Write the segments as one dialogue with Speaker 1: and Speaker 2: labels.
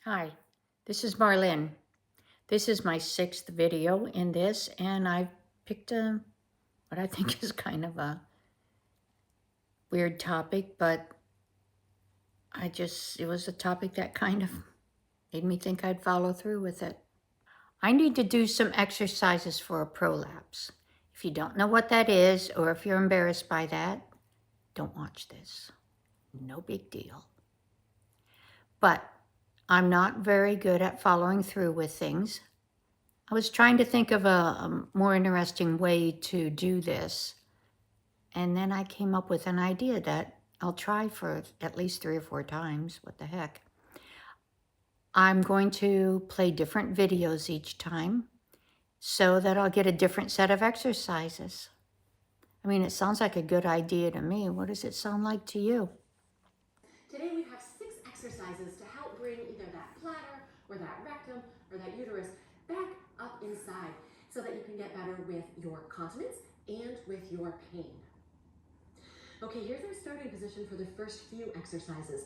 Speaker 1: Hi, this is Marlene. This is my 6th video in this, and I've picked what I think is kind of a weird topic, but it was a topic that kind of made me think I'd follow through with it. I need to do some exercises for a prolapse. If you don't know what that is, or if you're embarrassed by that, don't watch this. No big deal. But I'm not very good at following through with things. I was trying to think of a more interesting way to do this. And then I came up with an idea that I'll try for at least 3 or 4 times. What the heck? I'm going to play different videos each time so that I'll get a different set of exercises. I mean, it sounds like a good idea to me. What does it sound like to you?
Speaker 2: Today we have 6 exercises to help bring either that bladder or that rectum or that uterus back up inside so that you can get better with your continence and with your pain. Okay, here's our starting position for the first few exercises.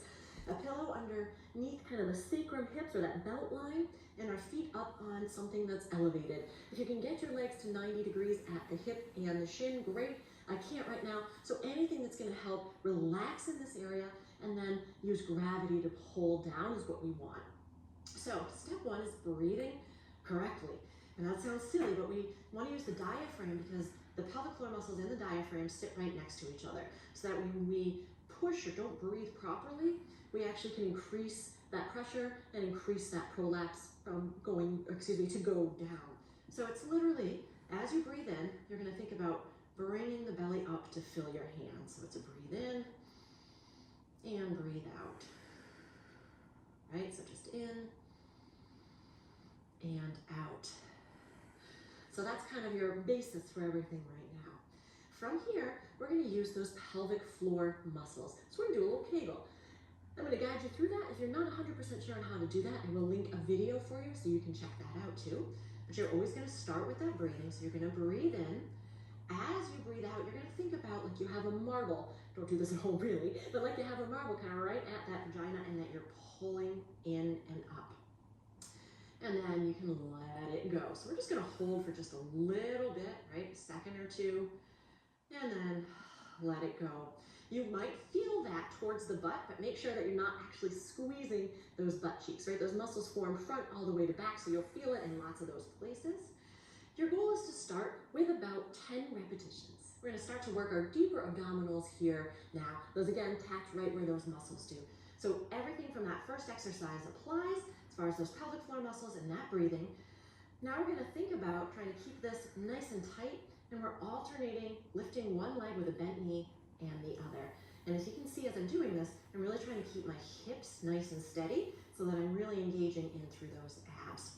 Speaker 2: A pillow underneath kind of the sacrum hips or that belt line, and our feet up on something that's elevated. If you can get your legs to 90 degrees at the hip and the shin, great. I can't right now, so anything that's going to help relax in this area and then use gravity to pull down is what we want. So step 1 is breathing correctly. And that sounds silly, but we want to use the diaphragm because the pelvic floor muscles and the diaphragm sit right next to each other. So that when we push or don't breathe properly, we actually can increase that pressure and increase that prolapse from to go down. So it's literally, as you breathe in, you're going to think about bringing the belly up to fill your hands. So it's a breathe in and breathe out. Right? So just in and out. So that's kind of your basis for everything right now. From here, we're going to use those pelvic floor muscles. So we're going to do a little Kegel. I'm going to guide you through that. If you're not 100% sure on how to do that, I will link a video for you so you can check that out too. But you're always going to start with that breathing. So you're going to breathe in. As you breathe out, you're going to think about like you have a marble. Don't do this at home really, but like you have a marble kind of right at that vagina and that you're pulling in and up. And then you can let it go. So we're just going to hold for just a little bit, right? A second or two, and then let it go. You might feel that towards the butt, but make sure that you're not actually squeezing those butt cheeks, right? Those muscles form front all the way to back, so you'll feel it in lots of those places. Your goal is to start with about 10 repetitions. We're going to start to work our deeper abdominals here now. Those again tapped right where those muscles do. So everything from that first exercise applies as far as those pelvic floor muscles and that breathing. Now we're going to think about trying to keep this nice and tight, and we're alternating lifting one leg with a bent knee and the other. And as you can see as I'm doing this, I'm really trying to keep my hips nice and steady so that I'm really engaging in through those abs.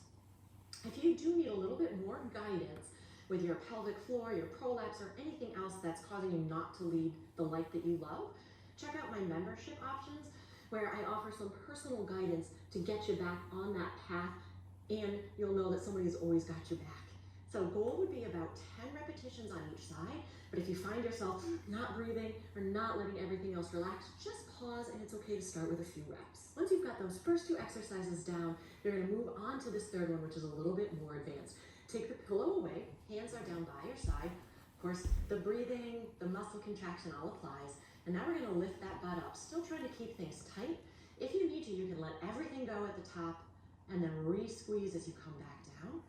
Speaker 2: If you do need a little bit more guidance with your pelvic floor, your prolapse, or anything else that's causing you not to lead the life that you love, check out my membership options where I offer some personal guidance to get you back on that path, and you'll know that somebody's always got your back. So goal would be about 10 repetitions on each side, but if you find yourself not breathing or not letting everything else relax, just pause, and it's okay to start with a few reps. Once you've got those first 2 exercises down, you're going to move on to this third one, which is a little bit more advanced. Take the pillow away, hands are down by your side. Of course, the breathing, the muscle contraction all applies. And now we're going to lift that butt up, still trying to keep things tight. If you need to, you can let everything go at the top and then re-squeeze as you come back down.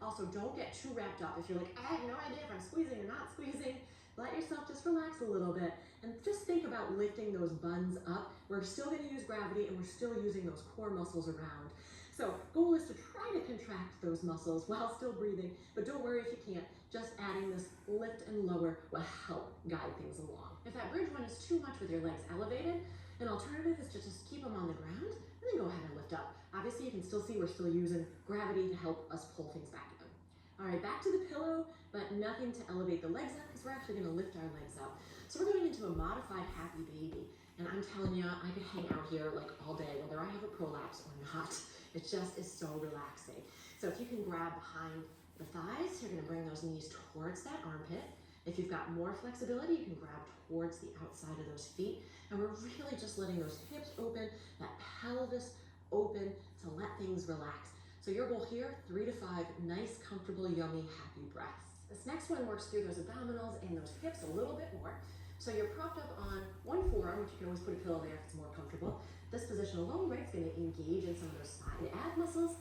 Speaker 2: Also, don't get too wrapped up. If you're like, I have no idea if I'm squeezing or not squeezing, let yourself just relax a little bit and just think about lifting those buns up. We're still going to use gravity and we're still using those core muscles around. So goal is to try to contract those muscles while still breathing, but don't worry if you can't. Just adding this lift and lower will help guide things along. If that bridge one is too much with your legs elevated, an alternative is to just keep them on the ground and then go ahead and lift up. Obviously you can still see we're still using gravity to help us pull things back in. All right, back to the pillow, but nothing to elevate the legs up because we're actually going to lift our legs up. So we're going into a modified happy baby. And I'm telling you, I could hang out here like all day, whether I have a prolapse or not. It just is so relaxing. So if you can grab behind the thighs, you're going to bring those knees towards that armpit. If you've got more flexibility, you can grab towards the outside of those feet. And we're really just letting those hips open, that pelvis open, to let things relax. So your goal here, 3 to 5 nice, comfortable, yummy, happy breaths. This next one works through those abdominals and those hips a little bit more. So you're propped up on one forearm, which you can always put a pillow there if it's more comfortable. This position alone, right, is going to engage in some of those side ab muscles.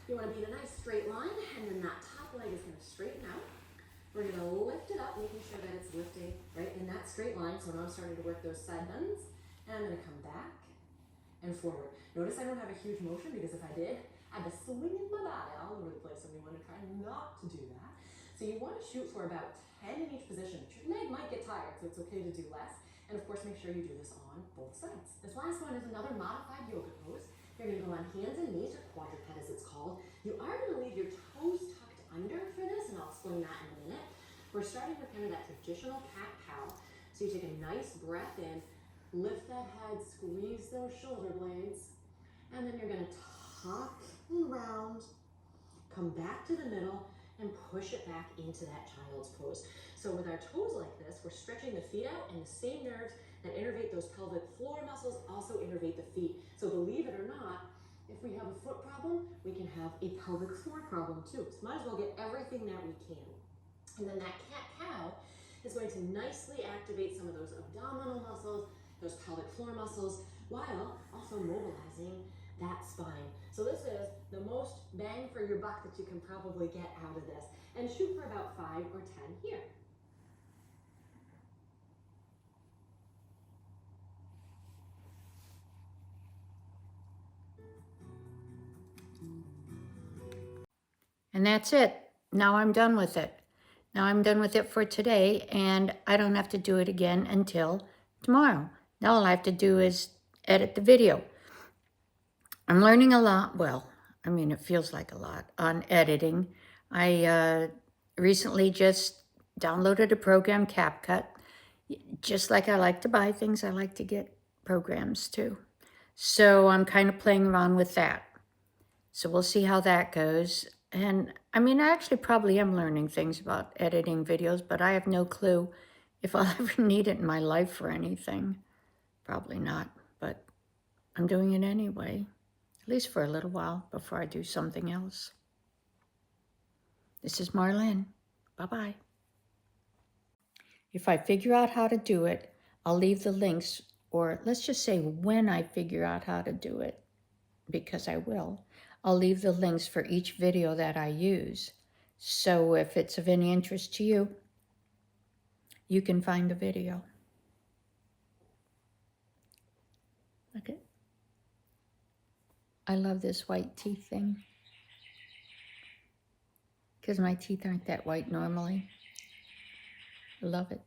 Speaker 2: You want to be in a nice straight line, and then that top leg is going to straighten out. We're going to lift it up, making sure that it's lifting right in that straight line. So now I'm starting to work those side bends, and I'm going to come back and forward. Notice I don't have a huge motion, because if I did, I'd be swinging my body all over the place, and we want to try not to do that. So you want to shoot for about 10 in each position. Your leg might get tired, so it's okay to do less. And of course, make sure you do this on both sides. This last one is another modified yoga pose. You're going to go on hands and knees, or quadruped as it's called. You are going to leave your toes tucked under for this, and I'll explain that in a minute. We're starting with kind of that traditional cat-cow. So you take a nice breath in, lift that head, squeeze those shoulder blades, and then you're going to tuck and round, come back to the middle, and push it back into that child's pose. So with our toes like this, we're stretching the feet out, and the same nerves that innervate those pelvic floor muscles also innervate the feet. So believe it or not, if we have a foot problem, we can have a pelvic floor problem too. So might as well get everything that we can. And then that cat-cow is going to nicely activate some of those abdominal muscles, those pelvic floor muscles, while also mobilizing that spine. So this is the most bang for your buck that you can probably get out of this. And shoot for about 5 or 10 here.
Speaker 1: And that's it. Now I'm done with it. Now I'm done with it for today, and I don't have to do it again until tomorrow. Now all I have to do is edit the video. I'm learning a lot. Well, I mean, it feels like a lot on editing. I recently just downloaded a program, CapCut. Just like I like to buy things, I like to get programs too. So I'm kind of playing around with that. So we'll see how that goes. And I mean, I actually probably am learning things about editing videos, but I have no clue if I'll ever need it in my life for anything. Probably not, but I'm doing it anyway, at least for a little while before I do something else. This is Marlene. Bye-bye. If I figure out how to do it, I'll leave the links, or let's just say when I figure out how to do it, because I will. I'll leave the links for each video that I use. So if it's of any interest to you, you can find the video. Okay. I love this white teeth thing, because my teeth aren't that white normally. I love it.